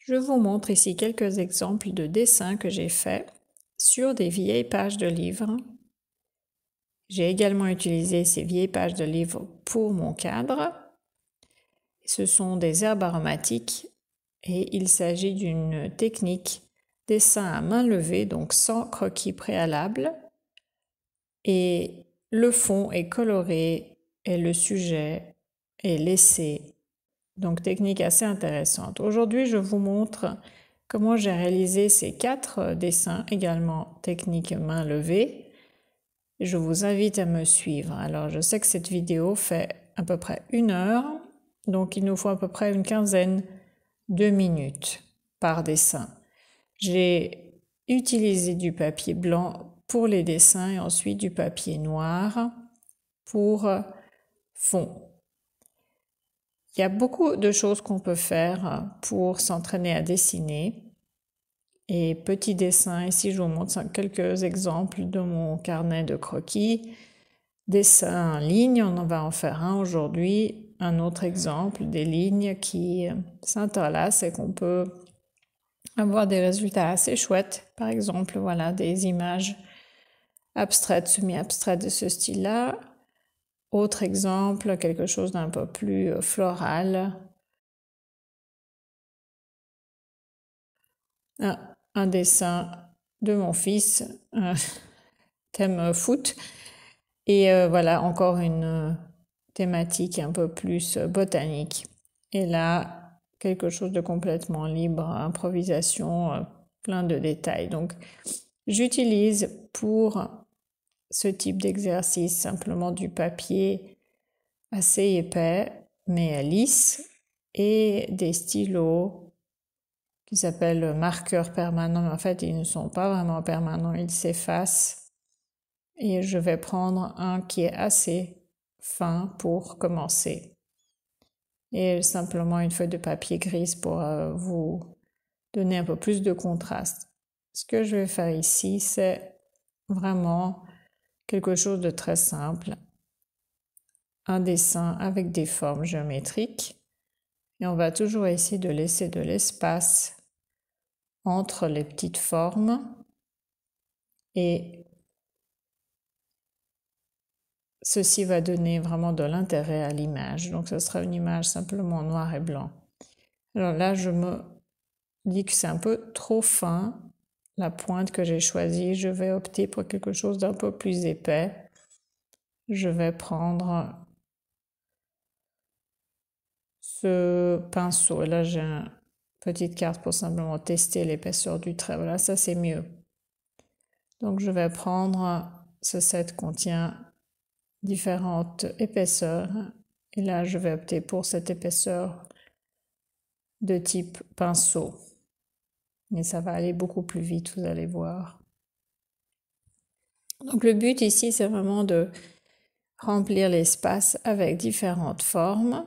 Je vous montre ici quelques exemples de dessins que j'ai faits sur des vieilles pages de livres. J'ai également utilisé ces vieilles pages de livres pour mon cadre. Ce sont des herbes aromatiques et il s'agit d'une technique dessin à main levée, donc sans croquis préalable. Et le fond est coloré et le sujet est laissé. Donc technique assez intéressante. Aujourd'hui, je vous montre comment j'ai réalisé ces 4 dessins, également technique main levée. Je vous invite à me suivre. Alors, je sais que cette vidéo fait à peu près 1 heure, donc il nous faut à peu près une quinzaine de minutes par dessin. J'ai utilisé du papier blanc pour les dessins et ensuite du papier noir pour fond. Il y a beaucoup de choses qu'on peut faire pour s'entraîner à dessiner. Et petit dessin, ici je vous montre quelques exemples de mon carnet de croquis. Dessin en ligne, on va en faire un aujourd'hui. Un autre exemple, des lignes qui s'interlacent et qu'on peut avoir des résultats assez chouettes. Par exemple, voilà, des images abstraites, semi-abstraites de ce style-là. Autre exemple, quelque chose d'un peu plus floral. Un dessin de mon fils, thème foot. Et voilà, encore une thématique un peu plus botanique. Et là, quelque chose de complètement libre, improvisation, plein de détails. Donc, j'utilise pour ce type d'exercice simplement du papier assez épais, mais lisse, et des stylos qui s'appellent marqueurs permanents. Mais en fait, ils ne sont pas vraiment permanents, ils s'effacent. Et je vais prendre un qui est assez fin pour commencer. Et simplement une feuille de papier grise pour vous donner un peu plus de contraste. Ce que je vais faire ici, c'est vraiment quelque chose de très simple. Un dessin avec des formes géométriques. Et on va toujours essayer de laisser de l'espace entre les petites formes. Et ceci va donner vraiment de l'intérêt à l'image. Donc ce sera une image simplement noir et blanc. Alors là, je me dis que c'est un peu trop fin. La pointe que j'ai choisie, je vais opter pour quelque chose d'un peu plus épais. Je vais prendre ce pinceau. Et là, j'ai une petite carte pour simplement tester l'épaisseur du trait. Voilà, ça c'est mieux. Donc je vais prendre, ce set contient différentes épaisseurs. Et là, je vais opter pour cette épaisseur de type pinceau. Et ça va aller beaucoup plus vite, vous allez voir. Donc le but ici, c'est vraiment de remplir l'espace avec différentes formes,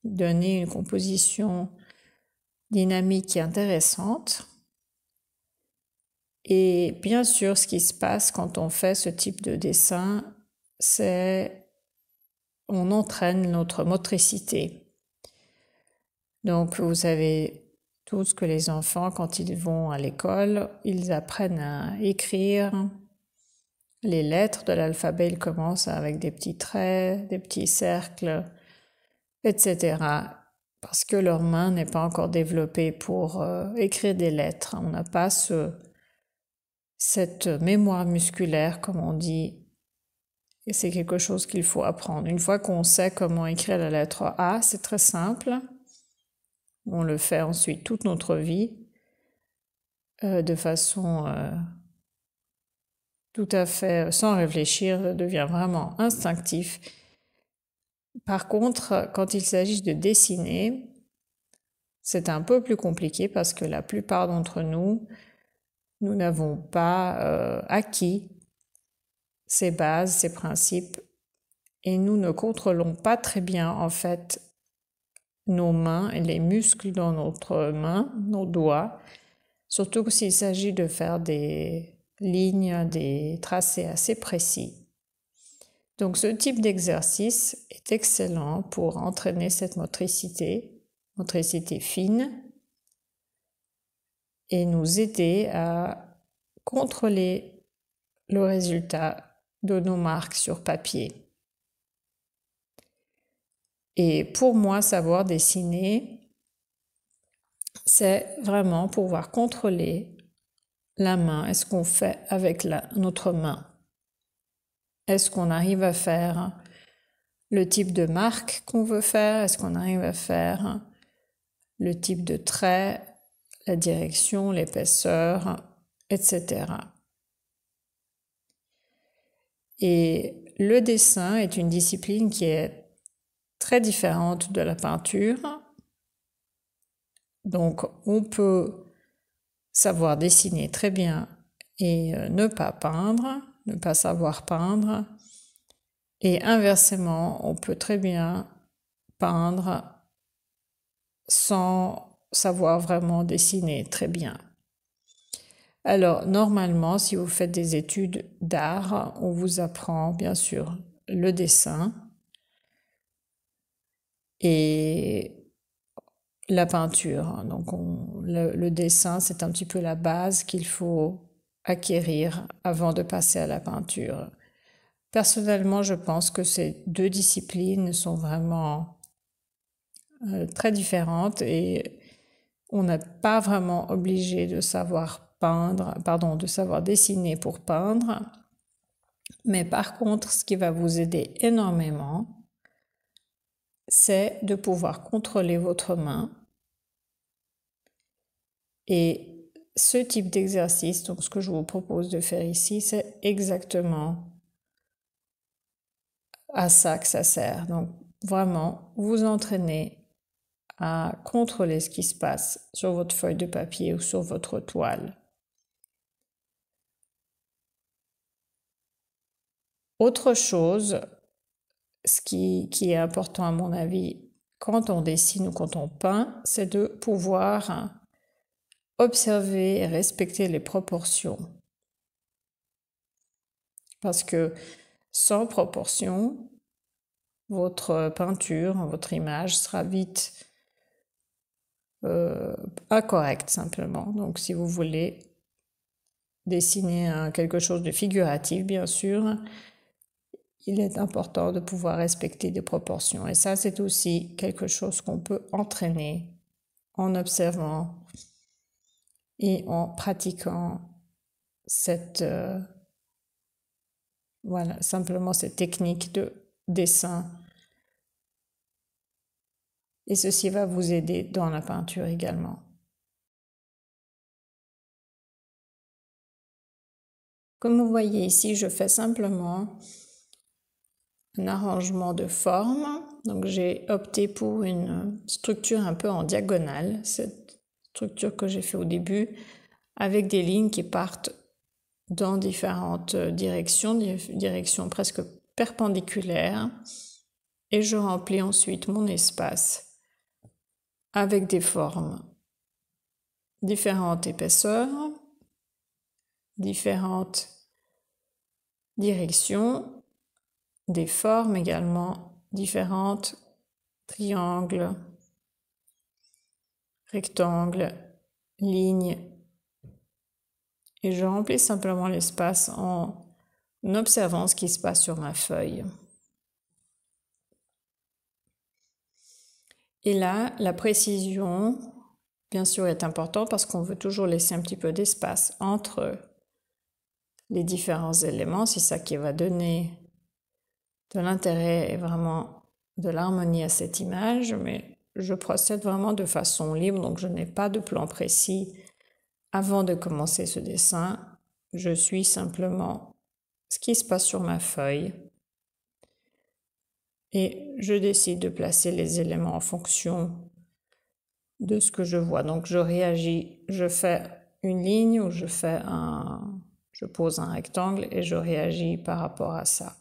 donner une composition dynamique et intéressante. Et bien sûr, ce qui se passe quand on fait ce type de dessin, c'est on entraîne notre motricité. Donc vous savez tous que les enfants, quand ils vont à l'école, ils apprennent à écrire les lettres de l'alphabet. Ils commencent avec des petits traits, des petits cercles, etc. Parce que leur main n'est pas encore développée pour écrire des lettres. On n'a pas cette mémoire musculaire, comme on dit, et c'est quelque chose qu'il faut apprendre. Une fois qu'on sait comment écrire la lettre A, c'est très simple. On le fait ensuite toute notre vie de façon tout à fait sans réfléchir, ça devient vraiment instinctif. Par contre, quand il s'agit de dessiner, c'est un peu plus compliqué parce que la plupart d'entre nous, nous n'avons pas acquis ces bases, ces principes, et nous ne contrôlons pas très bien en fait nos mains et les muscles dans notre main, nos doigts, surtout s'il s'agit de faire des lignes, des tracés assez précis. Donc ce type d'exercice est excellent pour entraîner cette motricité fine, et nous aider à contrôler le résultat de nos marques sur papier. Et pour moi, savoir dessiner, c'est vraiment pouvoir contrôler la main. Est-ce qu'on fait avec notre main? Est-ce qu'on arrive à faire le type de marque qu'on veut faire? Est-ce qu'on arrive à faire le type de trait, la direction, l'épaisseur, etc. Et le dessin est une discipline qui est très différente de la peinture. Donc, on peut savoir dessiner très bien et ne pas peindre, ne pas savoir peindre. Et inversement, on peut très bien peindre sans savoir vraiment dessiner très bien. Alors, normalement, si vous faites des études d'art, on vous apprend bien sûr le dessin et la peinture. Donc, le dessin, c'est un petit peu la base qu'il faut acquérir avant de passer à la peinture. Personnellement, je pense que ces deux disciplines sont vraiment très différentes et on n'est pas vraiment obligé de savoir de savoir dessiner pour peindre. Mais par contre, ce qui va vous aider énormément, c'est de pouvoir contrôler votre main. Et ce type d'exercice, donc ce que je vous propose de faire ici, c'est exactement à ça que ça sert. Donc vraiment, vous entraînez à contrôler ce qui se passe sur votre feuille de papier ou sur votre toile. Autre chose, ce qui est important à mon avis, quand on dessine ou quand on peint, c'est de pouvoir observer et respecter les proportions. Parce que sans proportion, votre peinture, votre image sera vite incorrecte simplement. Donc si vous voulez dessiner quelque chose de figuratif, bien sûr, il est important de pouvoir respecter des proportions. Et ça, c'est aussi quelque chose qu'on peut entraîner en observant et en pratiquant simplement cette technique de dessin. Et ceci va vous aider dans la peinture également. Comme vous voyez ici, je fais simplement un arrangement de forme. Donc j'ai opté pour une structure un peu en diagonale, cette structure que j'ai fait au début, avec des lignes qui partent dans différentes directions presque perpendiculaires. Et je remplis ensuite mon espace avec des formes différentes épaisseurs, différentes directions, des formes également différentes, triangles, rectangles, lignes. Et je remplis simplement l'espace en observant ce qui se passe sur ma feuille. Et là, la précision, bien sûr, est importante parce qu'on veut toujours laisser un petit peu d'espace entre les différents éléments. C'est ça qui va donner de l'intérêt et vraiment de l'harmonie à cette image. Mais je procède vraiment de façon libre, donc je n'ai pas de plan précis avant de commencer ce dessin. Je suis simplement ce qui se passe sur ma feuille. Et je décide de placer les éléments en fonction de ce que je vois. Donc je réagis, je fais une ligne ou je pose un rectangle et je réagis par rapport à ça.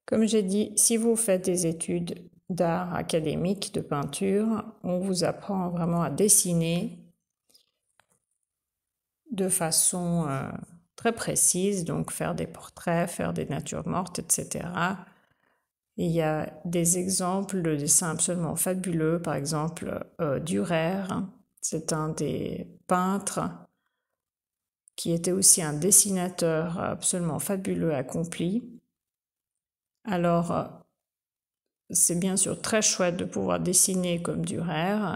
Comme j'ai dit, si vous faites des études d'art académique, de peinture, on vous apprend vraiment à dessiner de façon très précise, donc faire des portraits, faire des natures mortes, etc. Et il y a des exemples de dessins absolument fabuleux, par exemple Dürer, c'est un des peintres qui était aussi un dessinateur absolument fabuleux accompli. Alors, c'est bien sûr très chouette de pouvoir dessiner comme Dürer.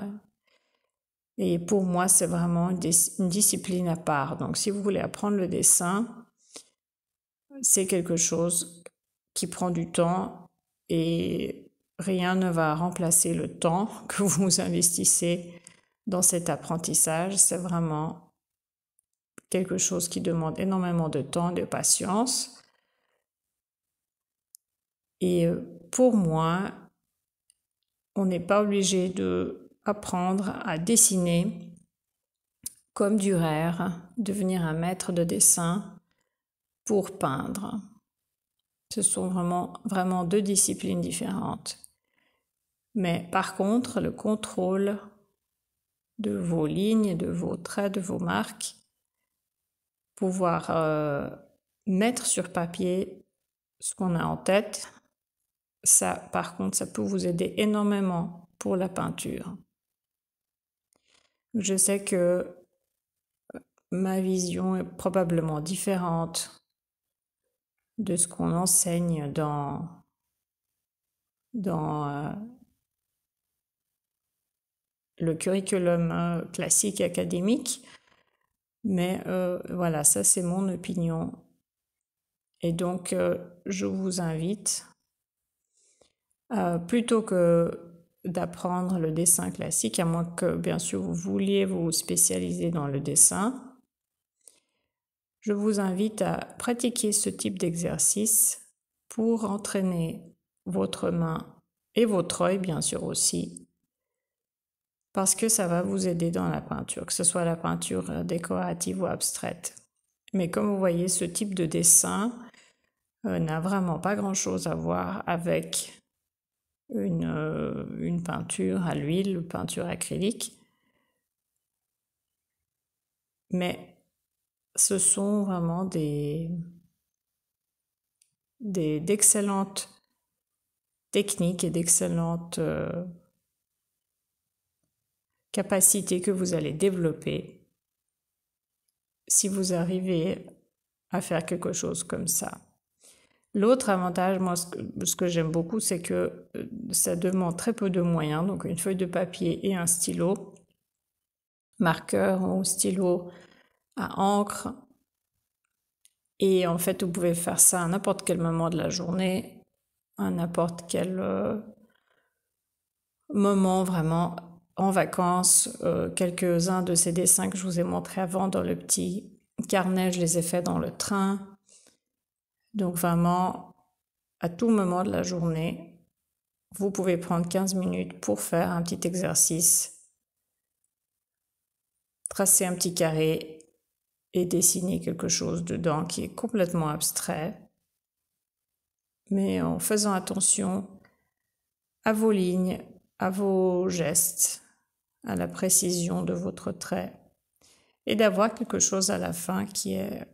Et pour moi, c'est vraiment une discipline à part. Donc, si vous voulez apprendre le dessin, c'est quelque chose qui prend du temps et rien ne va remplacer le temps que vous investissez dans cet apprentissage. C'est vraiment quelque chose qui demande énormément de temps, de patience. Et pour moi, on n'est pas obligé d'apprendre à dessiner comme Dürer, devenir un maître de dessin pour peindre. Ce sont vraiment deux disciplines différentes. Mais par contre, le contrôle de vos lignes, de vos traits, de vos marques, pouvoir mettre sur papier ce qu'on a en tête, ça, par contre, ça peut vous aider énormément pour la peinture. Je sais que ma vision est probablement différente de ce qu'on enseigne dans le curriculum classique académique, mais voilà, ça c'est mon opinion. Et donc, je vous invite, plutôt que d'apprendre le dessin classique, à moins que bien sûr vous vouliez vous spécialiser dans le dessin, je vous invite à pratiquer ce type d'exercice pour entraîner votre main et votre œil bien sûr aussi, parce que ça va vous aider dans la peinture, que ce soit la peinture décorative ou abstraite. Mais comme vous voyez, ce type de dessin n'a vraiment pas grand-chose à voir avec une peinture à l'huile, une peinture acrylique. Mais ce sont vraiment d'excellentes techniques et d'excellentes capacités que vous allez développer si vous arrivez à faire quelque chose comme ça. L'autre avantage, moi, ce que j'aime beaucoup, c'est que ça demande très peu de moyens, donc une feuille de papier et un stylo, marqueur ou stylo à encre. Et en fait, vous pouvez faire ça à n'importe quel moment de la journée, à n'importe quel moment vraiment en vacances. Quelques-uns de ces dessins que je vous ai montrés avant dans le petit carnet, je les ai faits dans le train. Donc vraiment, à tout moment de la journée, vous pouvez prendre 15 minutes pour faire un petit exercice, tracer un petit carré et dessiner quelque chose dedans qui est complètement abstrait, mais en faisant attention à vos lignes, à vos gestes, à la précision de votre trait, et d'avoir quelque chose à la fin qui est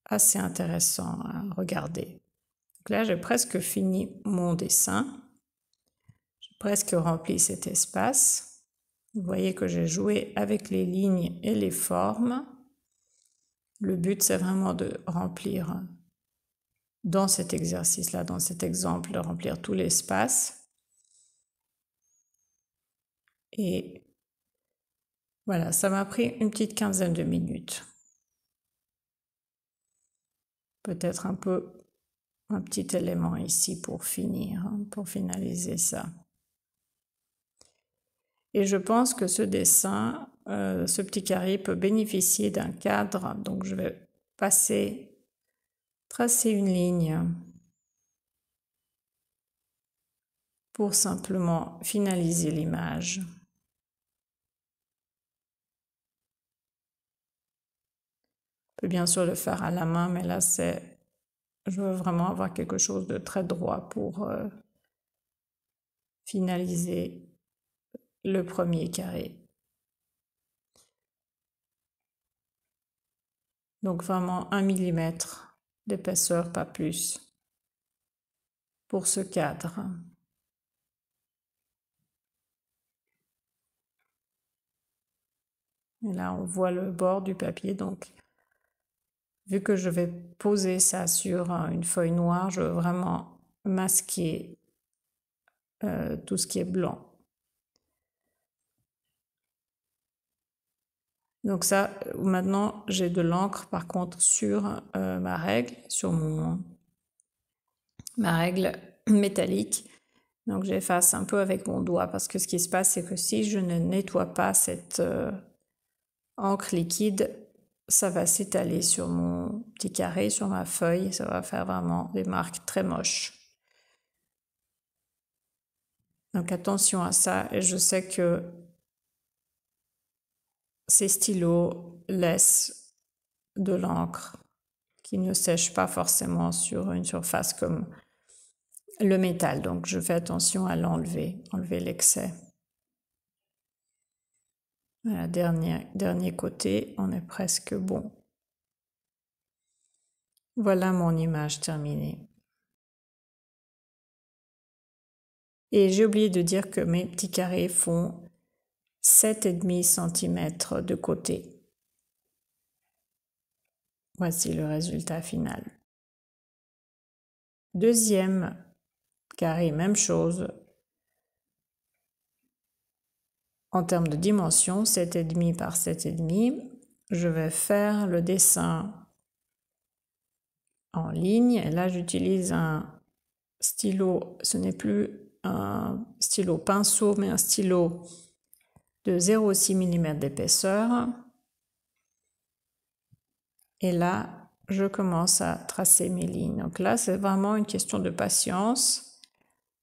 assez intéressant à regarder. Donc là, j'ai presque fini mon dessin. J'ai presque rempli cet espace. Vous voyez que j'ai joué avec les lignes et les formes. Le but, c'est vraiment de remplir, dans cet exercice-là, dans cet exemple, de remplir tout l'espace. Et voilà, ça m'a pris une petite quinzaine de minutes. Peut-être un petit élément ici pour finir, pour finaliser ça. Et je pense que ce dessin, ce petit carré peut bénéficier d'un cadre. Donc je vais tracer une ligne pour simplement finaliser l'image. On peut bien sûr le faire à la main, mais là je veux vraiment avoir quelque chose de très droit pour finaliser le premier carré. Donc vraiment 1 mm d'épaisseur, pas plus, pour ce cadre. Et là, on voit le bord du papier. Donc, vu que je vais poser ça sur une feuille noire, je veux vraiment masquer tout ce qui est blanc. Donc ça, maintenant, j'ai de l'encre par contre sur ma règle, sur ma règle métallique. Donc j'efface un peu avec mon doigt parce que ce qui se passe, c'est que si je ne nettoie pas cette encre liquide, ça va s'étaler sur mon petit carré, sur ma feuille. Ça va faire vraiment des marques très moches. Donc attention à ça. Et je sais que ces stylos laissent de l'encre qui ne sèche pas forcément sur une surface comme le métal. Donc je fais attention à l'enlever, enlever l'excès. Voilà, dernier côté, on est presque bon. Voilà mon image terminée. Et j'ai oublié de dire que mes petits carrés font 7,5 cm de côté. Voici le résultat final. Deuxième carré, même chose. En termes de dimension, 7,5 par 7,5. Je vais faire le dessin en ligne. Et là, j'utilise un stylo. Ce n'est plus un stylo pinceau, mais un stylo de 0,6 mm d'épaisseur. Et là, je commence à tracer mes lignes. Donc là, c'est vraiment une question de patience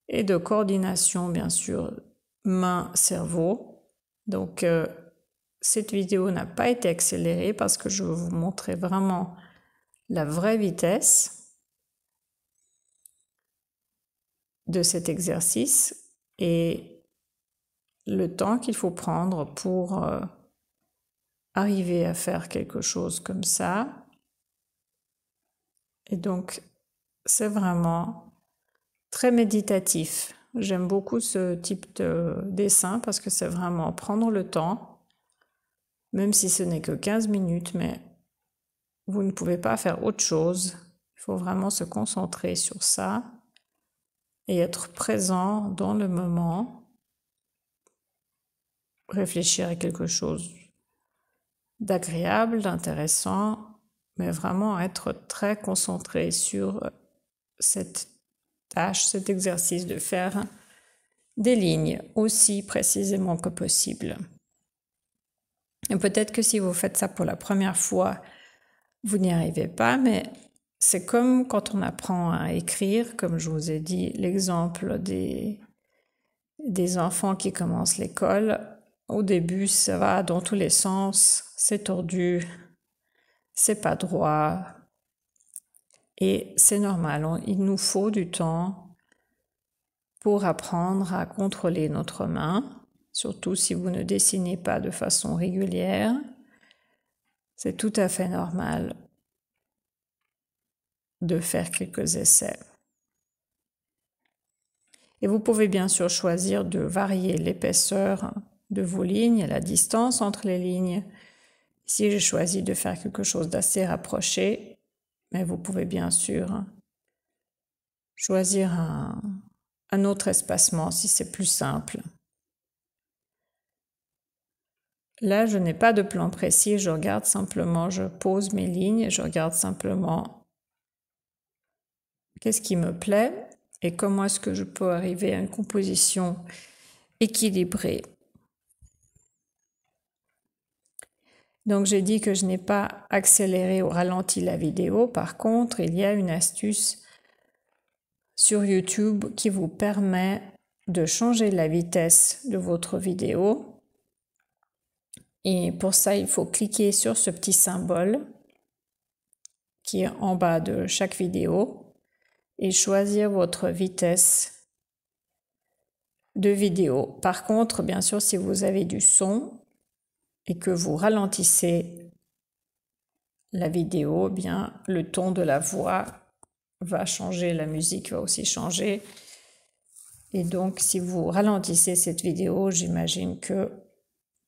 et de coordination, bien sûr, main-cerveau. Donc, cette vidéo n'a pas été accélérée parce que je veux vous montrer vraiment la vraie vitesse de cet exercice et le temps qu'il faut prendre pour arriver à faire quelque chose comme ça. Et donc, c'est vraiment très méditatif. J'aime beaucoup ce type de dessin parce que c'est vraiment prendre le temps, même si ce n'est que 15 minutes, mais vous ne pouvez pas faire autre chose. Il faut vraiment se concentrer sur ça et être présent dans le moment, réfléchir à quelque chose d'agréable, d'intéressant, mais vraiment être très concentré sur cette tâche, cet exercice de faire des lignes aussi précisément que possible. Et peut-être que si vous faites ça pour la première fois, vous n'y arrivez pas, mais c'est comme quand on apprend à écrire, comme je vous ai dit, l'exemple des enfants qui commencent l'école. Au début, ça va dans tous les sens, c'est tordu, c'est pas droit, et c'est normal. Il nous faut du temps pour apprendre à contrôler notre main, surtout si vous ne dessinez pas de façon régulière. C'est tout à fait normal de faire quelques essais. Et vous pouvez bien sûr choisir de varier l'épaisseur de vos lignes et la distance entre les lignes. Ici, j'ai choisi de faire quelque chose d'assez rapproché, mais vous pouvez bien sûr choisir un autre espacement si c'est plus simple. Là, je n'ai pas de plan précis, je regarde simplement, je pose mes lignes, je regarde simplement qu'est-ce qui me plaît et comment est-ce que je peux arriver à une composition équilibrée. Donc j'ai dit que je n'ai pas accéléré ou ralenti la vidéo. Par contre, il y a une astuce sur YouTube qui vous permet de changer la vitesse de votre vidéo. Et pour ça, il faut cliquer sur ce petit symbole qui est en bas de chaque vidéo et choisir votre vitesse de vidéo. Par contre, bien sûr, si vous avez du son et que vous ralentissez la vidéo, eh bien le ton de la voix va changer, la musique va aussi changer. Et donc, si vous ralentissez cette vidéo, j'imagine que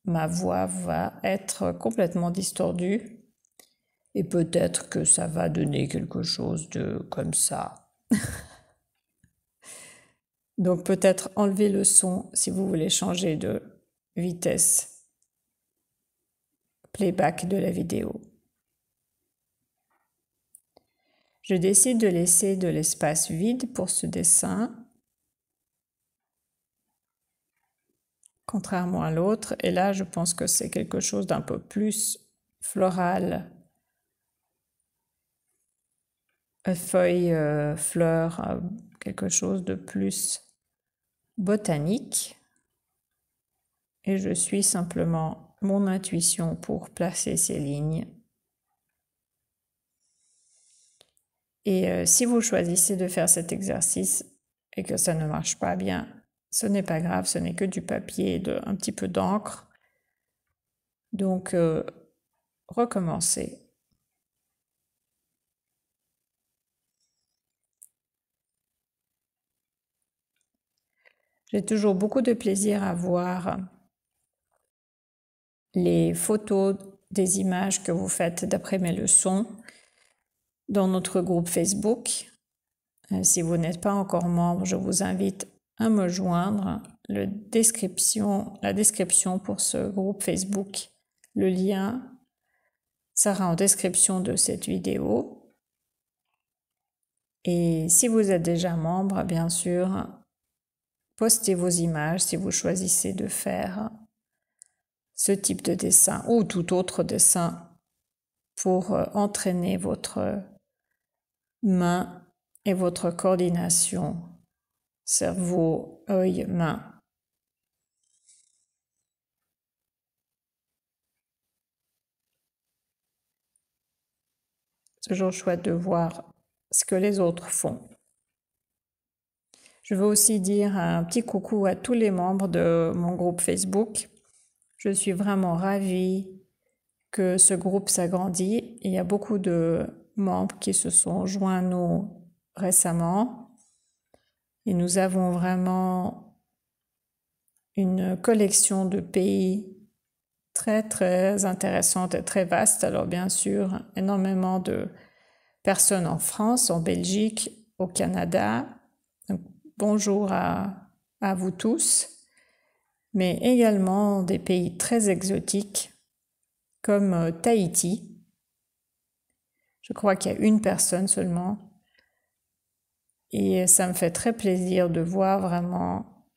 ma voix va être complètement distordue. Et peut-être que ça va donner quelque chose de comme ça. Donc peut-être enlever le son si vous voulez changer de vitesse playback de la vidéo. Je décide de laisser de l'espace vide pour ce dessin, contrairement à l'autre. Et là, je pense que c'est quelque chose d'un peu plus floral. Feuilles, fleurs, quelque chose de plus botanique. Et je suis simplement mon intuition pour placer ces lignes. Et si vous choisissez de faire cet exercice et que ça ne marche pas bien, ce n'est pas grave, ce n'est que du papier et un petit peu d'encre. Donc, recommencez. J'ai toujours beaucoup de plaisir à voir les photos des images que vous faites d'après mes leçons dans notre groupe Facebook. Si vous n'êtes pas encore membre, je vous invite à me joindre. La description pour ce groupe Facebook, le lien sera en description de cette vidéo. Et si vous êtes déjà membre, bien sûr, postez vos images si vous choisissez de faire ce type de dessin ou tout autre dessin pour entraîner votre main et votre coordination cerveau, œil, main. C'est toujours chouette de voir ce que les autres font. Je veux aussi dire un petit coucou à tous les membres de mon groupe Facebook. Je suis vraiment ravie que ce groupe s'agrandit. Il y a beaucoup de membres qui se sont joints à nous récemment. Et nous avons vraiment une collection de pays très très intéressante et très vaste. Alors bien sûr, énormément de personnes en France, en Belgique, au Canada. Donc, bonjour à vous tous, mais également des pays très exotiques comme Tahiti. Je crois qu'il y a une personne seulement. Et ça me fait très plaisir de voir vraiment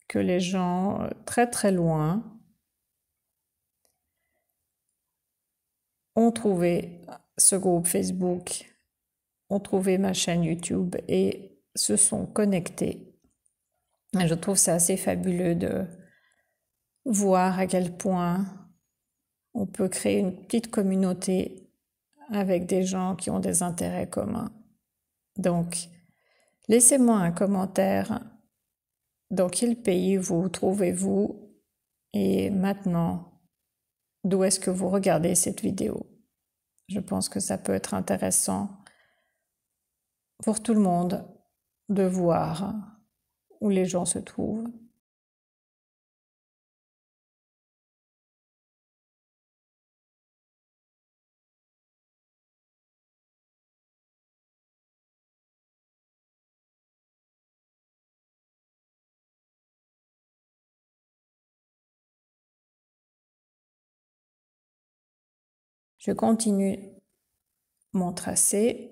que les gens très très loin ont trouvé ce groupe Facebook, ont trouvé ma chaîne YouTube et se sont connectés. Et je trouve ça assez fabuleux de voir à quel point on peut créer une petite communauté avec des gens qui ont des intérêts communs. Donc, laissez-moi un commentaire. Dans quel pays vous trouvez-vous? Et maintenant, d'où est-ce que vous regardez cette vidéo? Je pense que ça peut être intéressant pour tout le monde de voir où les gens se trouvent. Je continue mon tracé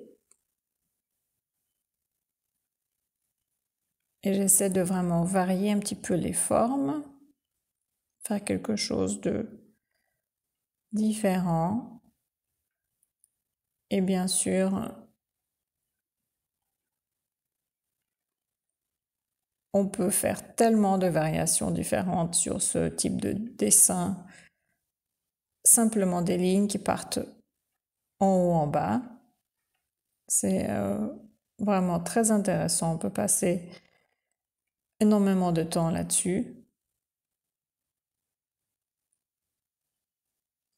et j'essaie de vraiment varier un petit peu les formes, faire quelque chose de différent. Et bien sûr, on peut faire tellement de variations différentes sur ce type de dessin. Simplement des lignes qui partent en haut, en bas. C'est vraiment très intéressant. On peut passer énormément de temps là-dessus.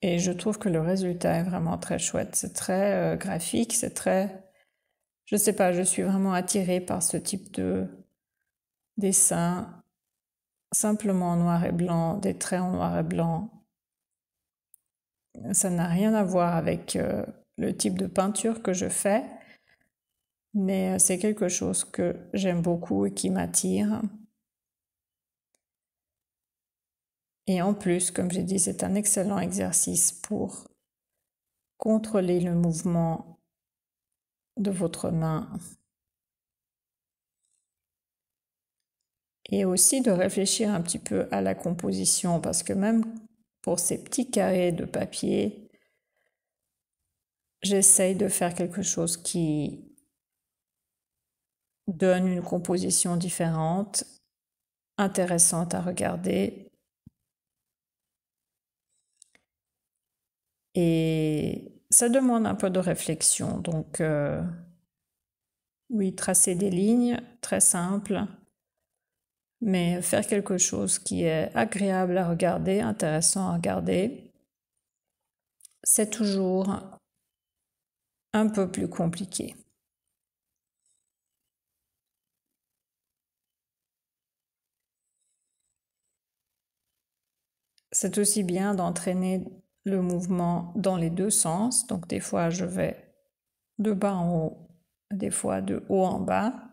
Et je trouve que le résultat est vraiment très chouette. C'est très graphique, c'est très Je sais pas, je suis vraiment attirée par ce type de dessin, simplement en noir et blanc, des traits en noir et blanc. Ça n'a rien à voir avec le type de peinture que je fais, mais c'est quelque chose que j'aime beaucoup et qui m'attire. Et en plus, comme j'ai dit, c'est un excellent exercice pour contrôler le mouvement de votre main et aussi de réfléchir un petit peu à la composition, parce que même pour ces petits carrés de papier, j'essaye de faire quelque chose qui donne une composition différente, intéressante à regarder. Et ça demande un peu de réflexion. Donc, oui, tracer des lignes, très simple, mais faire quelque chose qui est agréable à regarder, intéressant à regarder, c'est toujours un peu plus compliqué. C'est aussi bien d'entraîner le mouvement dans les deux sens. Donc des fois, je vais de bas en haut, des fois de haut en bas.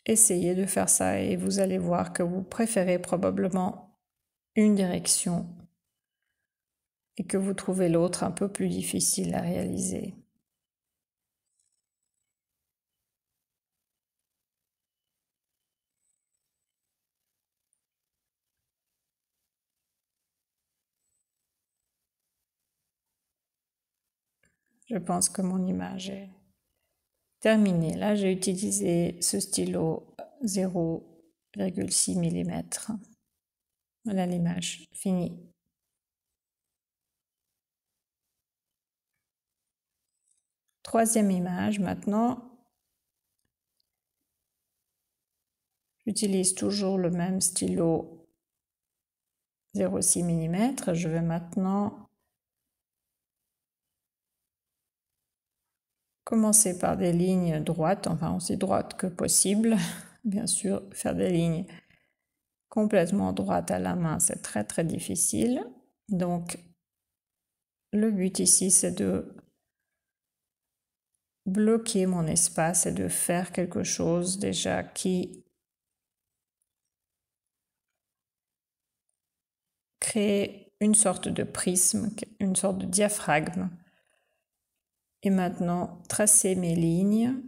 Essayez de faire ça et vous allez voir que vous préférez probablement une direction et que vous trouvez l'autre un peu plus difficile à réaliser. Je pense que mon image est terminée. Là, j'ai utilisé ce stylo 0,6 mm. Voilà l'image finie. Troisième image maintenant. J'utilise toujours le même stylo 0,6 mm. Je vais maintenant commencer par des lignes droites, enfin aussi droites que possible. Bien sûr, faire des lignes complètement droites à la main, c'est très très difficile. Donc, le but ici, c'est de bloquer mon espace et de faire quelque chose déjà qui crée une sorte de prisme, une sorte de diaphragme. Et maintenant, tracer mes lignes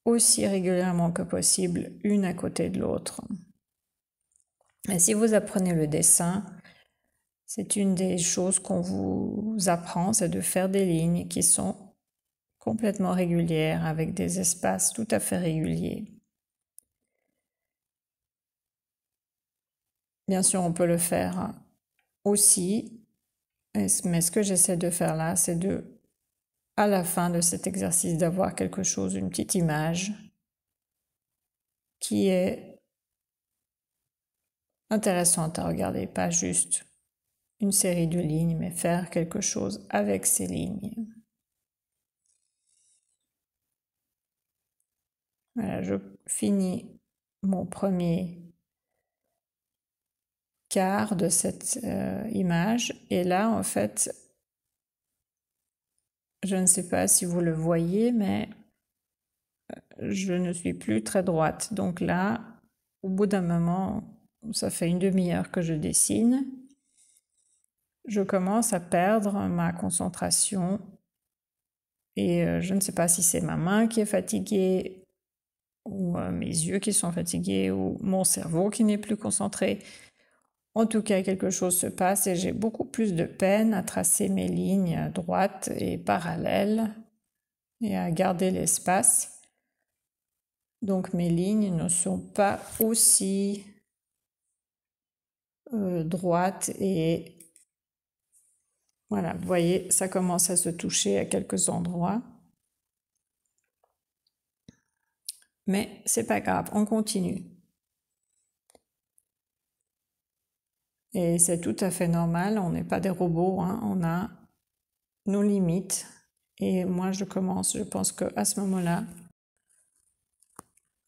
aussi régulièrement que possible, une à côté de l'autre. Et si vous apprenez le dessin, c'est une des choses qu'on vous apprend, c'est de faire des lignes qui sont complètement régulières, avec des espaces tout à fait réguliers. Bien sûr, on peut le faire aussi, mais ce que j'essaie de faire là, c'est de, à la fin de cet exercice, d'avoir quelque chose, une petite image qui est intéressante à regarder, pas juste une série de lignes, mais faire quelque chose avec ces lignes. Voilà, je finis mon premier quart de cette image et là, en fait, je ne sais pas si vous le voyez, mais je ne suis plus très droite. Donc là, au bout d'un moment, ça fait une demi-heure que je dessine, je commence à perdre ma concentration et je ne sais pas si c'est ma main qui est fatiguée ou mes yeux qui sont fatigués ou mon cerveau qui n'est plus concentré. En tout cas, quelque chose se passe et j'ai beaucoup plus de peine à tracer mes lignes droites et parallèles et à garder l'espace. Donc mes lignes ne sont pas aussi droites et voilà, vous voyez, ça commence à se toucher à quelques endroits. Mais c'est pas grave, on continue. Et c'est tout à fait normal, on n'est pas des robots, hein, on a nos limites. Et moi, je pense qu'à ce moment-là,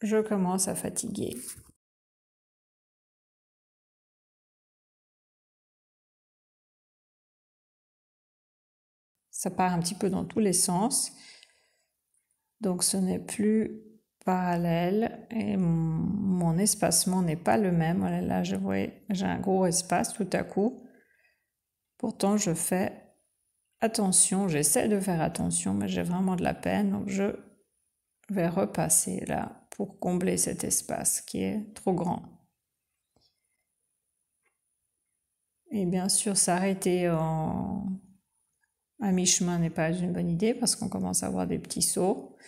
je commence à fatiguer. Ça part un petit peu dans tous les sens. Donc ce n'est plus parallèle et mon espacement n'est pas le même. Voilà, là, je vois, j'ai un gros espace tout à coup. Pourtant, je fais attention, j'essaie de faire attention, mais j'ai vraiment de la peine. Donc je vais repasser là pour combler cet espace qui est trop grand. Et bien sûr, s'arrêter à mi-chemin n'est pas une bonne idée parce qu'on commence à avoir des petits sauts.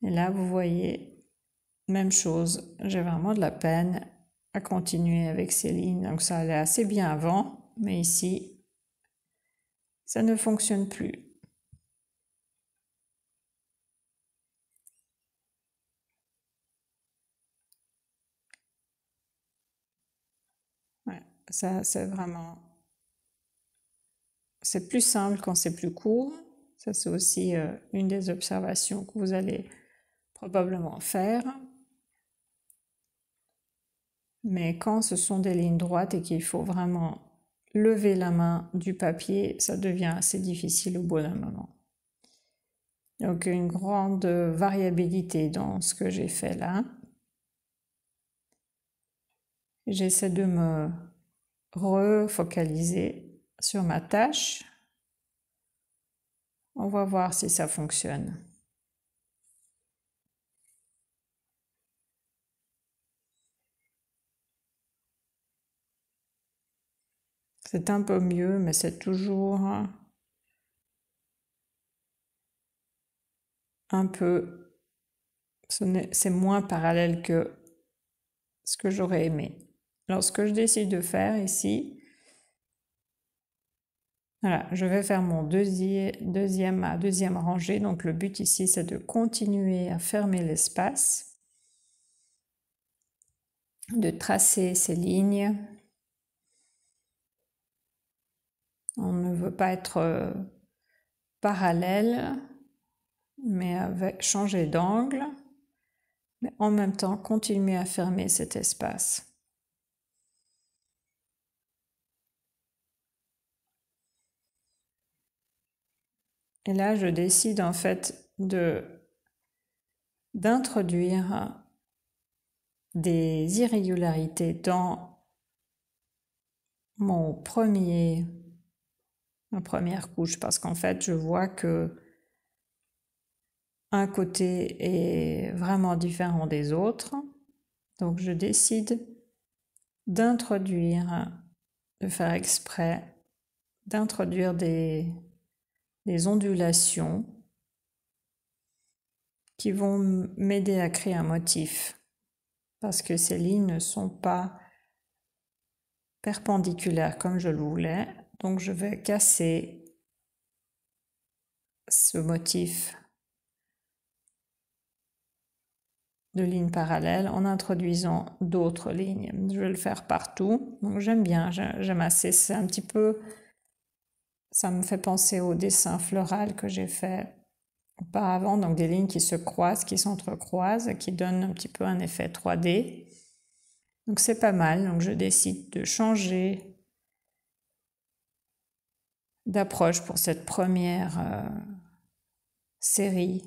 Et là, vous voyez, même chose, j'ai vraiment de la peine à continuer avec ces lignes. Donc ça allait assez bien avant, mais ici, ça ne fonctionne plus. Ouais, ça, c'est vraiment... C'est plus simple quand c'est plus court. Ça, c'est aussi une des observations que vous allez probablement faire. Mais quand ce sont des lignes droites et qu'il faut vraiment lever la main du papier, ça devient assez difficile au bout d'un moment. Donc une grande variabilité dans ce que j'ai fait là. J'essaie de me refocaliser sur ma tâche. On va voir si ça fonctionne. C'est un peu mieux, mais c'est toujours un peu... C'est moins parallèle que ce que j'aurais aimé. Alors, ce que je décide de faire ici, voilà, je vais faire mon deuxième rangée. Donc, le but ici, c'est de continuer à fermer l'espace, de tracer ces lignes. On ne veut pas être parallèle, mais changer d'angle, mais en même temps continuer à fermer cet espace. Et là, je décide en fait d'introduire des irrégularités dans ma première couche, parce qu'en fait, je vois que un côté est vraiment différent des autres. Donc, je décide de faire exprès, d'introduire des ondulations qui vont m'aider à créer un motif, parce que ces lignes ne sont pas perpendiculaires comme je le voulais. Donc, je vais casser ce motif de lignes parallèles en introduisant d'autres lignes. Je vais le faire partout. Donc j'aime bien, j'aime assez. C'est un petit peu, ça me fait penser au dessin floral que j'ai fait auparavant. Donc des lignes qui se croisent, qui s'entrecroisent, qui donnent un petit peu un effet 3D. Donc c'est pas mal. Donc je décide de changer d'approche pour cette première série,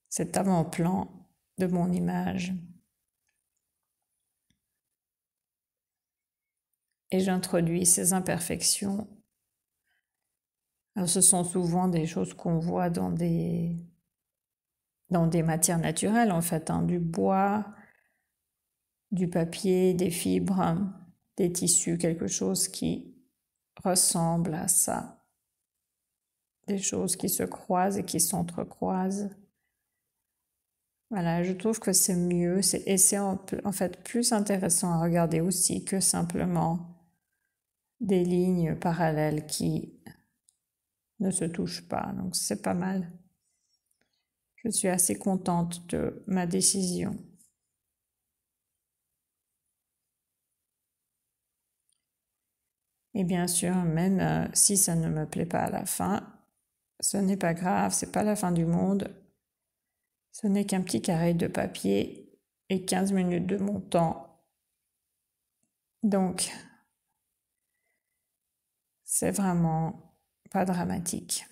cet avant-plan de mon image. Et j'introduis ces imperfections. Alors, ce sont souvent des choses qu'on voit dans des matières naturelles, en fait, hein, du bois, du papier, des fibres, des tissus, quelque chose qui ressemble à ça. Des choses qui se croisent et qui s'entrecroisent. Voilà, je trouve que c'est mieux et c'est en fait plus intéressant à regarder aussi que simplement des lignes parallèles qui ne se touchent pas. Donc c'est pas mal. Je suis assez contente de ma décision. Et bien sûr, même si ça ne me plaît pas à la fin, ce n'est pas grave, c'est pas la fin du monde. Ce n'est qu'un petit carré de papier et 15 minutes de mon temps. Donc, c'est vraiment pas dramatique.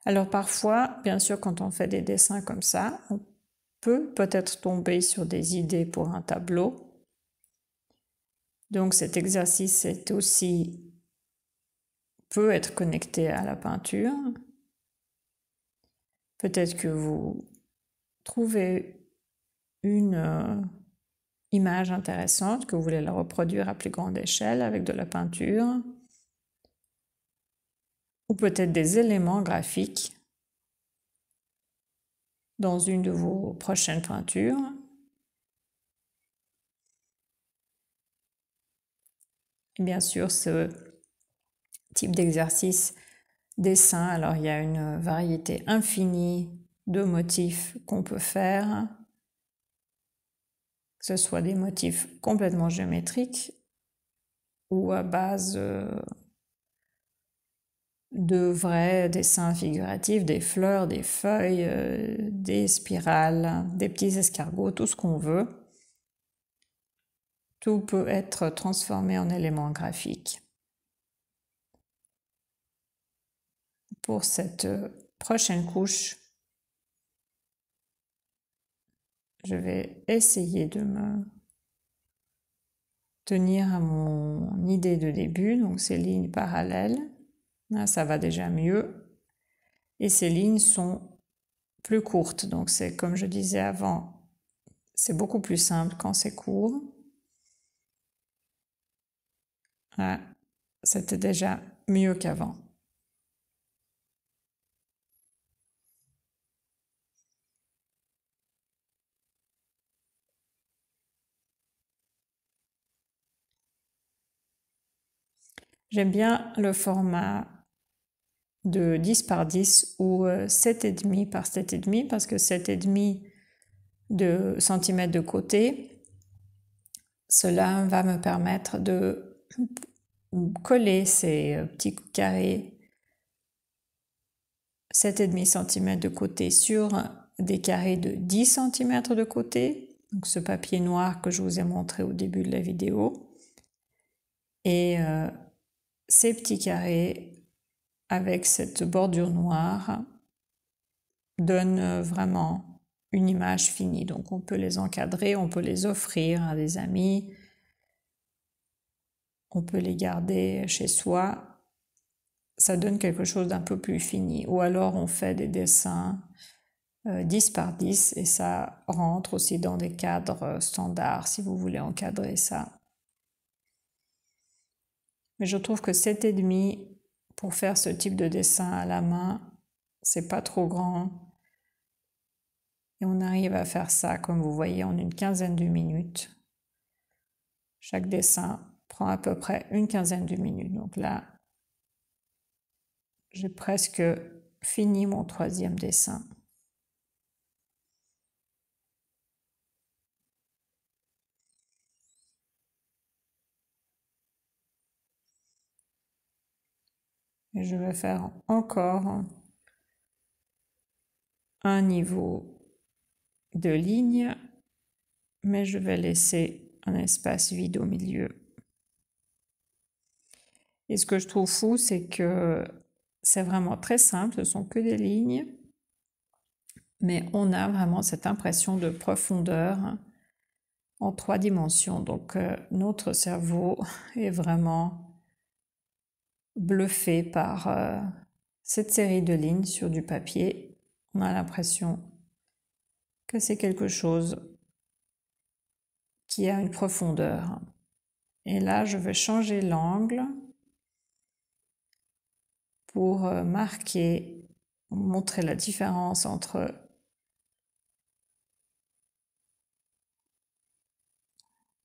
Alors parfois, bien sûr, quand on fait des dessins comme ça, on peut peut-être tomber sur des idées pour un tableau. Donc cet exercice peut être connecté à la peinture. Peut-être que vous trouvez une image intéressante, que vous voulez la reproduire à plus grande échelle avec de la peinture, ou peut-être des éléments graphiques dans une de vos prochaines peintures. Et bien sûr, ce type d'exercice dessin, alors il y a une variété infinie de motifs qu'on peut faire, que ce soit des motifs complètement géométriques ou à base de vrais dessins figuratifs, des fleurs, des feuilles, des spirales, des petits escargots, tout ce qu'on veut. Tout peut être transformé en éléments graphiques. Pour cette prochaine couche, je vais essayer de me tenir à mon idée de début, donc ces lignes parallèles. Là, ça va déjà mieux. Et ces lignes sont plus courtes, donc c'est comme je disais avant, c'est beaucoup plus simple quand c'est court. Là, c'était déjà mieux qu'avant. J'aime bien le format de 10 par 10 ou 7,5 par 7,5 parce que 7,5 de centimètres de côté, cela va me permettre de coller ces petits carrés 7,5 cm de côté sur des carrés de 10 cm de côté, donc ce papier noir que je vous ai montré au début de la vidéo. Et ces petits carrés avec cette bordure noire donnent vraiment une image finie. Donc on peut les encadrer, on peut les offrir à des amis, on peut les garder chez soi. Ça donne quelque chose d'un peu plus fini. Ou alors on fait des dessins 10 par 10 et ça rentre aussi dans des cadres standards si vous voulez encadrer ça. Mais je trouve que 7,5 pour faire ce type de dessin à la main, c'est pas trop grand. Et on arrive à faire ça, comme vous voyez, en une quinzaine de minutes. Chaque dessin prend à peu près une quinzaine de minutes. Donc là, j'ai presque fini mon troisième dessin. Et je vais faire encore un niveau de ligne, mais je vais laisser un espace vide au milieu. Et ce que je trouve fou, c'est que c'est vraiment très simple, ce sont que des lignes, mais on a vraiment cette impression de profondeur en 3 dimensions. Donc notre cerveau est vraiment bluffé par cette série de lignes sur du papier. On a l'impression que c'est quelque chose qui a une profondeur. Et là, je vais changer l'angle pour marquer, montrer la différence entre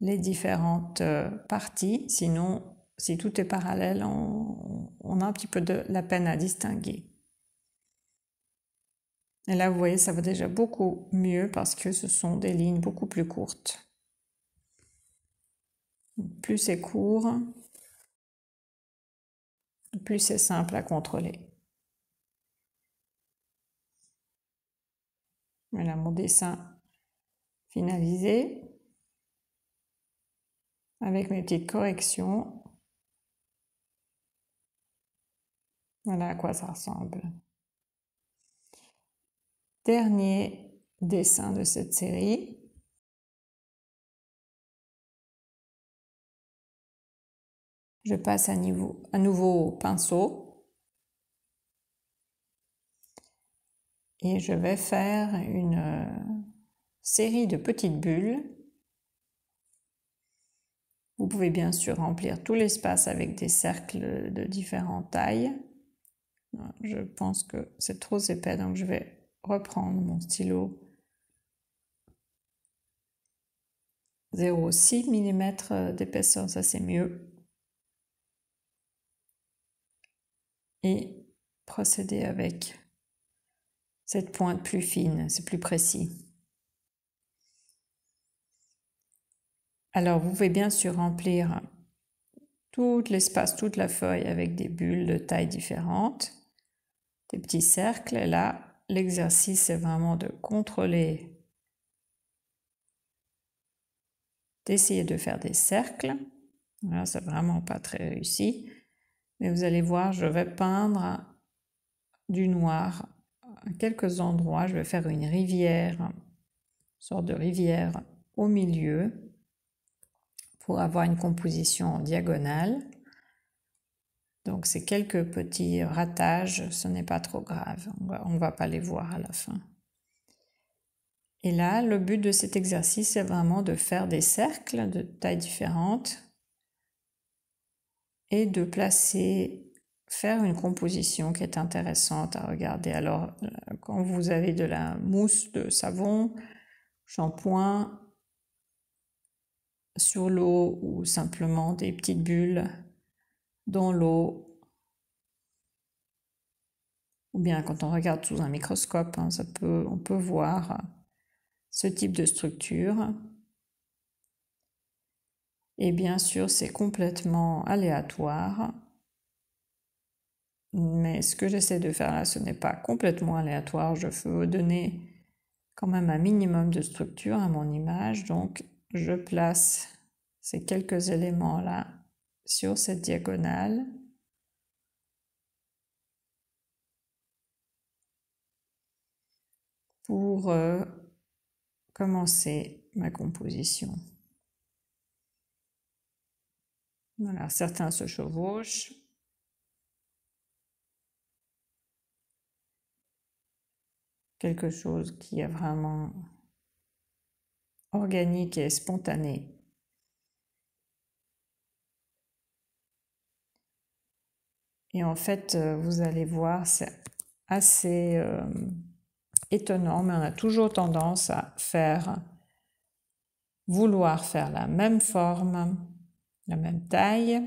les différentes parties. Sinon, si tout est parallèle, on a un petit peu de la peine à distinguer. Et là, vous voyez, ça va déjà beaucoup mieux parce que ce sont des lignes beaucoup plus courtes. Plus c'est court, plus c'est simple à contrôler. Voilà mon dessin finalisé avec mes petites corrections. Voilà à quoi ça ressemble. Dernier dessin de cette série. Je passe à nouveau au pinceau et je vais faire une série de petites bulles. Vous pouvez bien sûr remplir tout l'espace avec des cercles de différentes tailles. Je pense que c'est trop épais, donc je vais reprendre mon stylo 0,6 mm d'épaisseur, ça c'est mieux. Et procéder avec cette pointe plus fine, c'est plus précis. Alors vous pouvez bien sûr remplir tout l'espace, toute la feuille avec des bulles de tailles différentes, des petits cercles. Et là, l'exercice c'est vraiment de contrôler, d'essayer de faire des cercles. Là, c'est vraiment pas très réussi. Mais vous allez voir, je vais peindre du noir à quelques endroits. Je vais faire une rivière, une sorte de rivière au milieu pour avoir une composition en diagonale. Donc ces quelques petits ratages, ce n'est pas trop grave. On va pas les voir à la fin. Et là, le but de cet exercice, c'est vraiment de faire des cercles de tailles différentes et de faire une composition qui est intéressante à regarder. Alors, quand vous avez de la mousse de savon, shampoing sur l'eau ou simplement des petites bulles dans l'eau, ou bien quand on regarde sous un microscope, on peut voir ce type de structure. Et bien sûr, c'est complètement aléatoire. Mais ce que j'essaie de faire là, ce n'est pas complètement aléatoire. Je veux donner quand même un minimum de structure à mon image. Donc, je place ces quelques éléments-là sur cette diagonale. Pour commencer ma composition. Voilà, certains se chevauchent. Quelque chose qui est vraiment organique et spontané. Et en fait, vous allez voir, c'est assez étonnant, mais on a toujours tendance à vouloir faire la même forme, la même taille,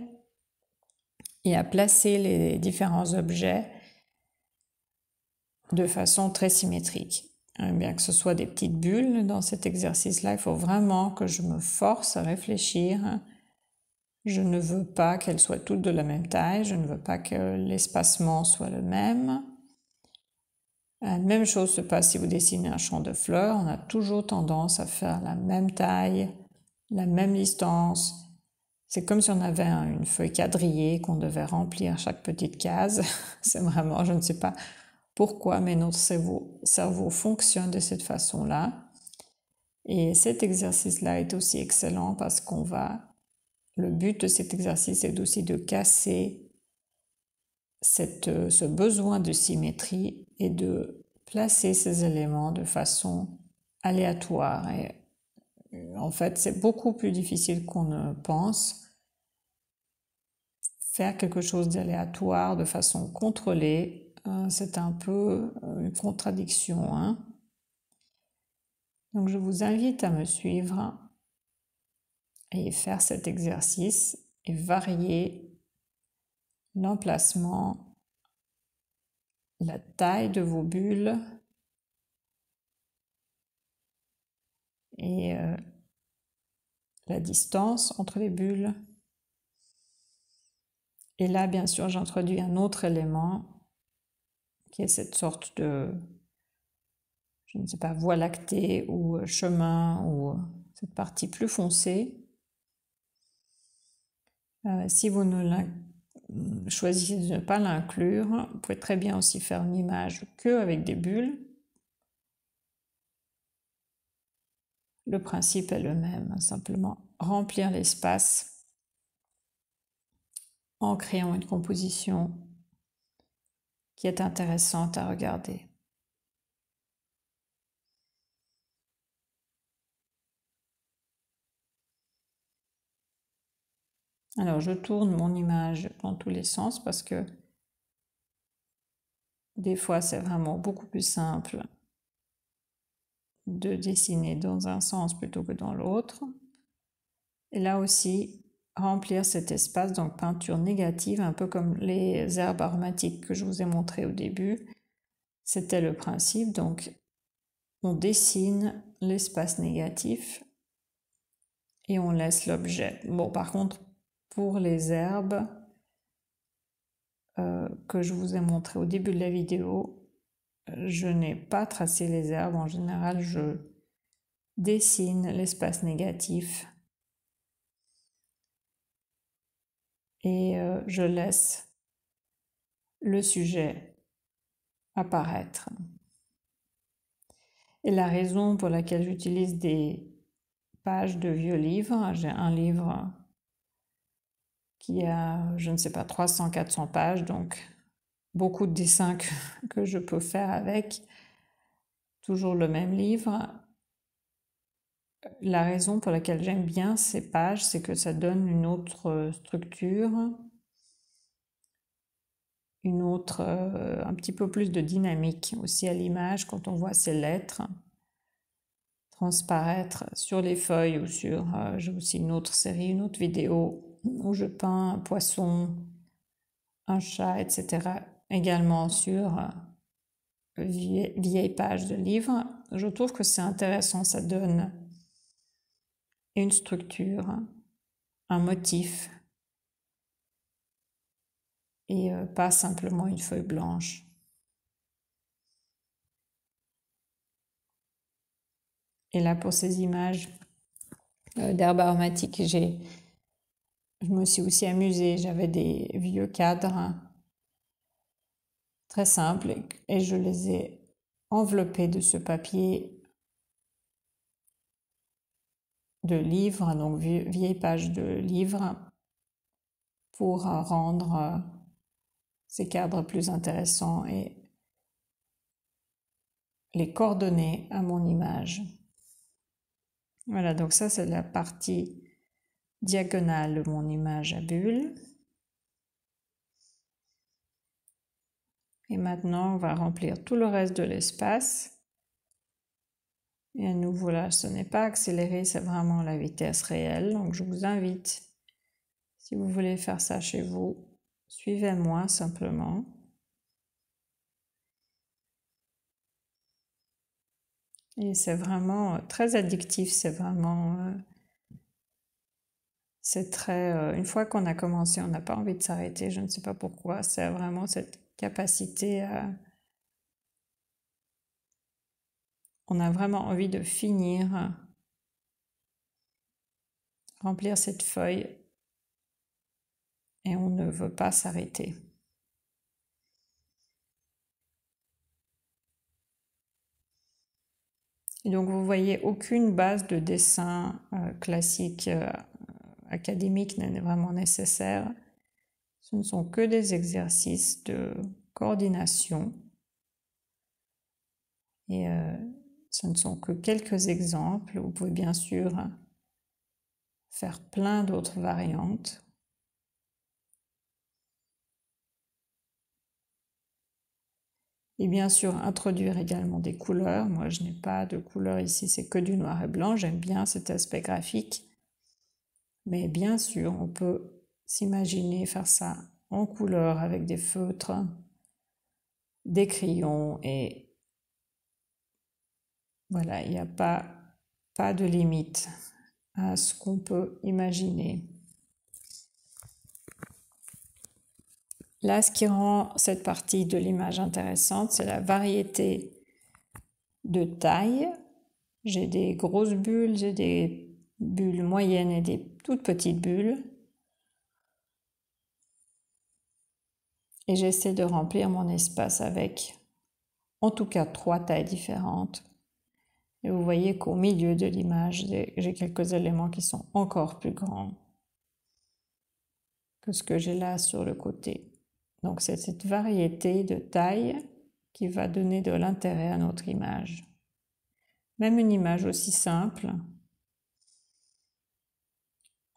et à placer les différents objets de façon très symétrique. Bien que ce soit des petites bulles dans cet exercice-là, il faut vraiment que je me force à réfléchir. Je ne veux pas qu'elles soient toutes de la même taille, je ne veux pas que l'espacement soit le même. La même chose se passe si vous dessinez un champ de fleurs, on a toujours tendance à faire la même taille, la même distance. C'est comme si on avait une feuille quadrillée qu'on devait remplir chaque petite case. C'est vraiment, je ne sais pas pourquoi, mais notre cerveau fonctionne de cette façon-là. Et cet exercice-là est aussi excellent parce le but de cet exercice est aussi de casser ce besoin de symétrie et de placer ces éléments de façon aléatoire. Et en fait, c'est beaucoup plus difficile qu'on ne pense. Faire quelque chose d'aléatoire de façon contrôlée, c'est un peu une contradiction, hein. Donc je vous invite à me suivre et faire cet exercice et varier l'emplacement, la taille de vos bulles et la distance entre les bulles. Et là, bien sûr, j'introduis un autre élément qui est cette sorte de, je ne sais pas, voie lactée ou chemin ou cette partie plus foncée. Si vous ne choisissez de ne pas l'inclure, vous pouvez très bien aussi faire une image que avec des bulles. Le principe est le même, simplement remplir l'espace en créant une composition qui est intéressante à regarder. Alors je tourne mon image dans tous les sens parce que des fois c'est vraiment beaucoup plus simple de dessiner dans un sens plutôt que dans l'autre. Et là aussi, remplir cet espace, donc peinture négative, un peu comme les herbes aromatiques que je vous ai montré au début. C'était le principe, donc on dessine l'espace négatif et on laisse l'objet. Bon, par contre, pour les herbes que je vous ai montré au début de la vidéo, je n'ai pas tracé les herbes. En général, je dessine l'espace négatif et je laisse le sujet apparaître. Et la raison pour laquelle j'utilise des pages de vieux livres, j'ai un livre qui a, je ne sais pas, 300-400 pages, donc beaucoup de dessins que je peux faire avec, toujours le même livre. La raison pour laquelle j'aime bien ces pages, c'est que ça donne une autre structure, une autre, un petit peu plus de dynamique aussi à l'image quand on voit ces lettres transparaître sur les feuilles ou sur, j'ai aussi une autre série, une autre vidéo où je peins un poisson, un chat, etc. également sur vieilles pages de livres. Je trouve que c'est intéressant, ça donne une structure, un motif et pas simplement une feuille blanche. Et là, pour ces images d'herbes aromatiques, je me suis aussi amusée. J'avais des vieux cadres très simples et je les ai enveloppés de ce papier de livre, donc vieilles pages de livre, pour rendre ces cadres plus intéressants et les coordonner à mon image. Voilà, donc ça c'est la partie diagonale de mon image à bulle. Et maintenant, on va remplir tout le reste de l'espace. Et à nouveau là, ce n'est pas accéléré, c'est vraiment la vitesse réelle. Donc je vous invite, si vous voulez faire ça chez vous, suivez-moi simplement. Et c'est vraiment très addictif, c'est vraiment... c'est très... une fois qu'on a commencé, on n'a pas envie de s'arrêter, je ne sais pas pourquoi. C'est vraiment cette capacité à... On a vraiment envie de finir, remplir cette feuille et on ne veut pas s'arrêter. Et donc vous voyez, aucune base de dessin classique académique n'est vraiment nécessaire. Ce ne sont que des exercices de coordination et ce ne sont que quelques exemples. Vous pouvez bien sûr faire plein d'autres variantes. Et bien sûr, introduire également des couleurs. Moi, je n'ai pas de couleurs ici, c'est que du noir et blanc. J'aime bien cet aspect graphique. Mais bien sûr, on peut s'imaginer faire ça en couleur avec des feutres, des crayons et voilà, il n'y a pas de limite à ce qu'on peut imaginer. Là, ce qui rend cette partie de l'image intéressante, c'est la variété de taille. J'ai des grosses bulles, j'ai des bulles moyennes et des toutes petites bulles. Et j'essaie de remplir mon espace avec, en tout cas, 3 tailles différentes. Et vous voyez qu'au milieu de l'image, j'ai quelques éléments qui sont encore plus grands que ce que j'ai là sur le côté. Donc c'est cette variété de taille qui va donner de l'intérêt à notre image. Même une image aussi simple,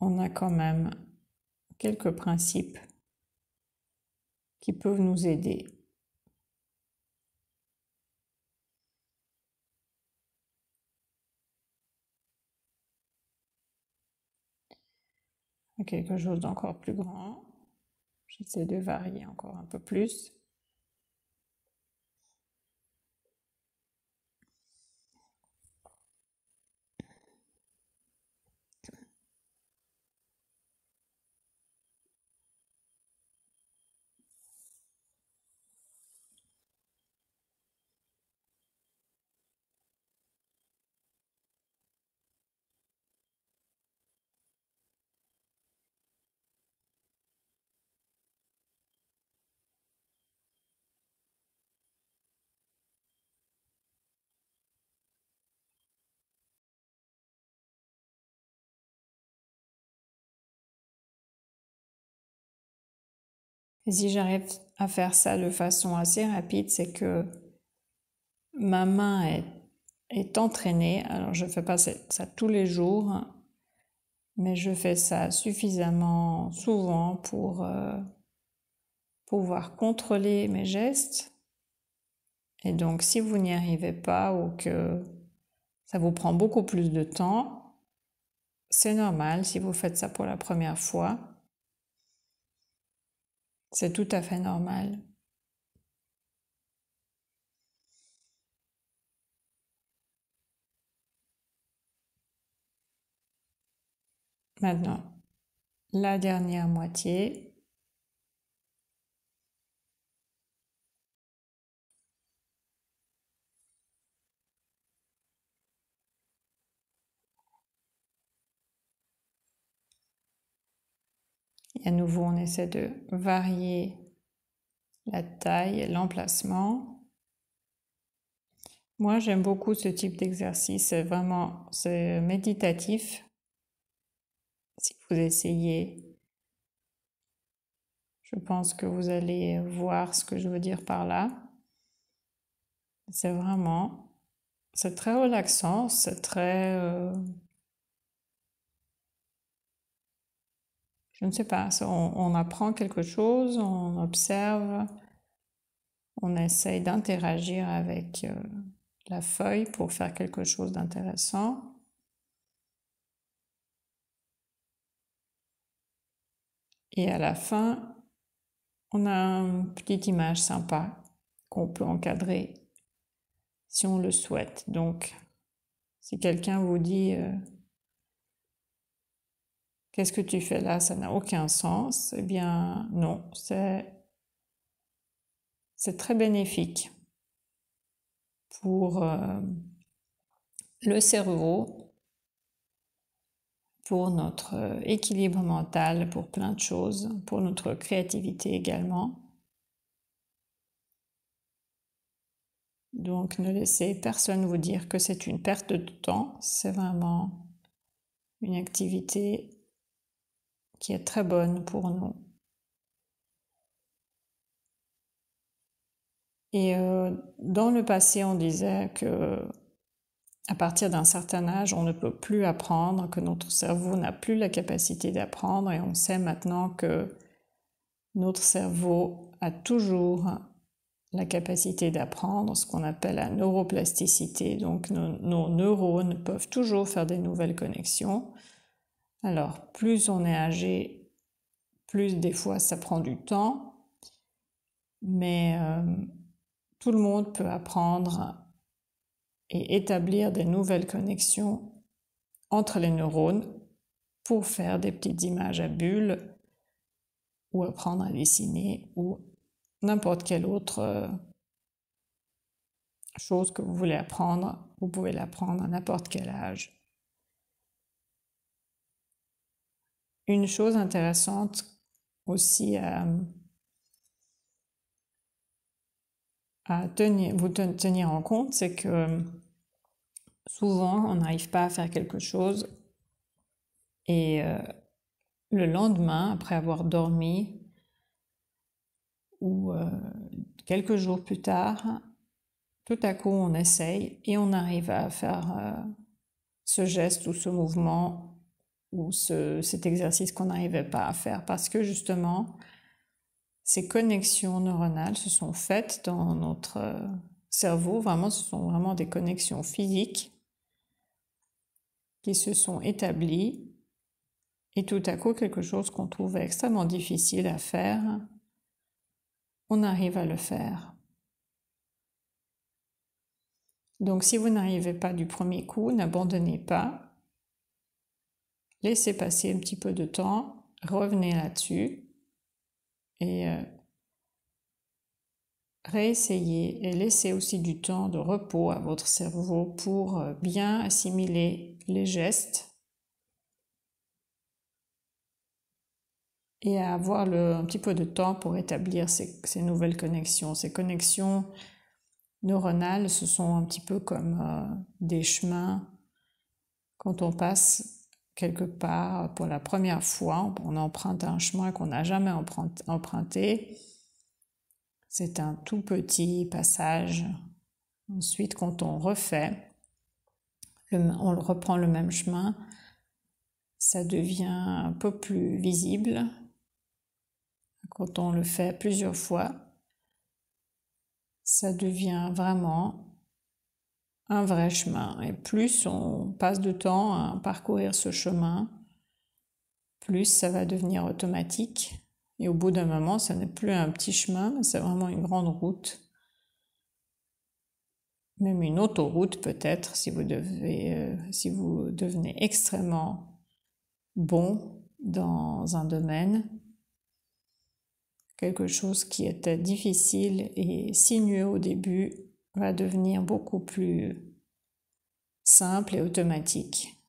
on a quand même quelques principes qui peuvent nous aider. Quelque chose d'encore plus grand. J'essaie de varier encore un peu plus. Et si j'arrive à faire ça de façon assez rapide, c'est que ma main est entraînée. Alors je ne fais pas ça tous les jours, mais je fais ça suffisamment souvent pour pouvoir contrôler mes gestes. Et donc si vous n'y arrivez pas ou que ça vous prend beaucoup plus de temps, c'est normal si vous faites ça pour la première fois. C'est tout à fait normal. Maintenant, la dernière moitié. Et à nouveau, on essaie de varier la taille, l'emplacement. Moi, j'aime beaucoup ce type d'exercice. C'est méditatif. Si vous essayez, je pense que vous allez voir ce que je veux dire par là. C'est très relaxant, c'est très, je ne sais pas, on apprend quelque chose, on observe, on essaye d'interagir avec la feuille pour faire quelque chose d'intéressant. Et à la fin, on a une petite image sympa qu'on peut encadrer si on le souhaite. Donc, si quelqu'un vous dit qu'est-ce que tu fais là, ça n'a aucun sens, eh bien non, c'est très bénéfique pour le cerveau, pour notre équilibre mental, pour plein de choses, pour notre créativité également. Donc ne laissez personne vous dire que c'est une perte de temps, c'est vraiment une activité qui est très bonne pour nous. Et dans le passé, on disait que à partir d'un certain âge, on ne peut plus apprendre, que notre cerveau n'a plus la capacité d'apprendre, et on sait maintenant que notre cerveau a toujours la capacité d'apprendre, ce qu'on appelle la neuroplasticité. Donc nos neurones peuvent toujours faire des nouvelles connexions Alors, plus on est âgé, plus des fois ça prend du temps, mais tout le monde peut apprendre et établir des nouvelles connexions entre les neurones pour faire des petites images à bulles ou apprendre à dessiner ou n'importe quelle autre chose que vous voulez apprendre. Vous pouvez l'apprendre à n'importe quel âge. Une chose intéressante aussi à tenir en compte, c'est que souvent on n'arrive pas à faire quelque chose et le lendemain, après avoir dormi ou quelques jours plus tard, tout à coup on essaye et on arrive à faire ce geste ou ce mouvement ou cet exercice qu'on n'arrivait pas à faire parce que justement ces connexions neuronales se sont faites dans notre cerveau, vraiment ce sont vraiment des connexions physiques qui se sont établies et tout à coup quelque chose qu'on trouvait extrêmement difficile à faire, on arrive à le faire. Donc si vous n'arrivez pas du premier coup, n'abandonnez pas. Laissez passer un petit peu de temps, revenez là-dessus et réessayez et laissez aussi du temps de repos à votre cerveau pour bien assimiler les gestes et à avoir un petit peu de temps pour établir ces nouvelles connexions. Ces connexions neuronales, ce sont un petit peu comme des chemins. Quand on passe quelque part pour la première fois, on emprunte un chemin qu'on n'a jamais emprunté. C'est un tout petit passage. Ensuite, quand on on reprend le même chemin, ça devient un peu plus visible. Quand on le fait plusieurs fois, ça devient vraiment un vrai chemin. Et plus on passe de temps à parcourir ce chemin, plus ça va devenir automatique. Et au bout d'un moment, ça n'est plus un petit chemin, mais c'est vraiment une grande route. Même une autoroute peut-être, si vous devenez extrêmement bon dans un domaine. Quelque chose qui était difficile et sinueux au début va devenir beaucoup plus simple et automatique.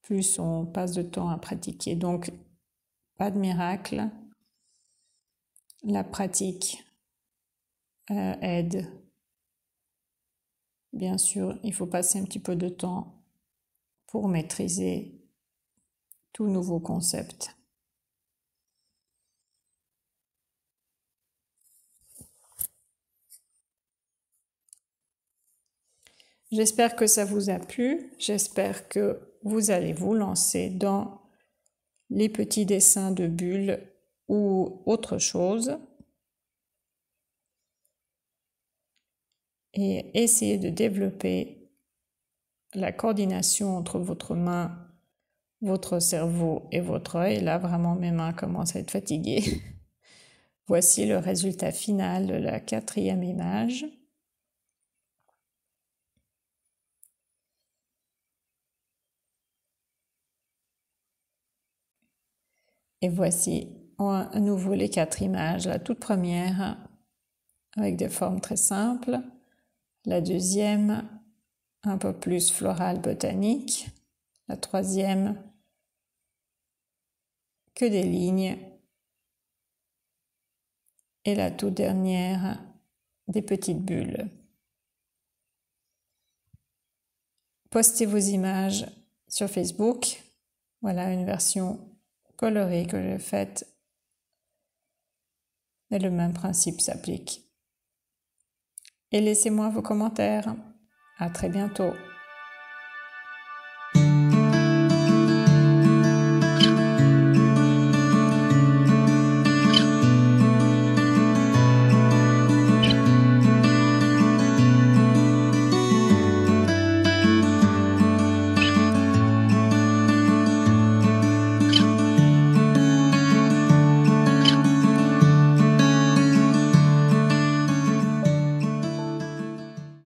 Plus on passe de temps à pratiquer. Donc, pas de miracle. La pratique aide. Bien sûr, il faut passer un petit peu de temps pour maîtriser tout nouveau concept. J'espère que ça vous a plu. J'espère que vous allez vous lancer dans les petits dessins de bulles ou autre chose. Et essayez de développer la coordination entre votre main, votre cerveau et votre œil. Là, vraiment, mes mains commencent à être fatiguées. Voici le résultat final de la 4e image. Et voici à nouveau les 4 images. La toute première, avec des formes très simples. La deuxième, un peu plus florale botanique. La troisième, que des lignes. Et la toute dernière, des petites bulles. Postez vos images sur Facebook. Voilà une version colorée que j'ai faite. Et le même principe s'applique. Et laissez-moi vos commentaires. À très bientôt.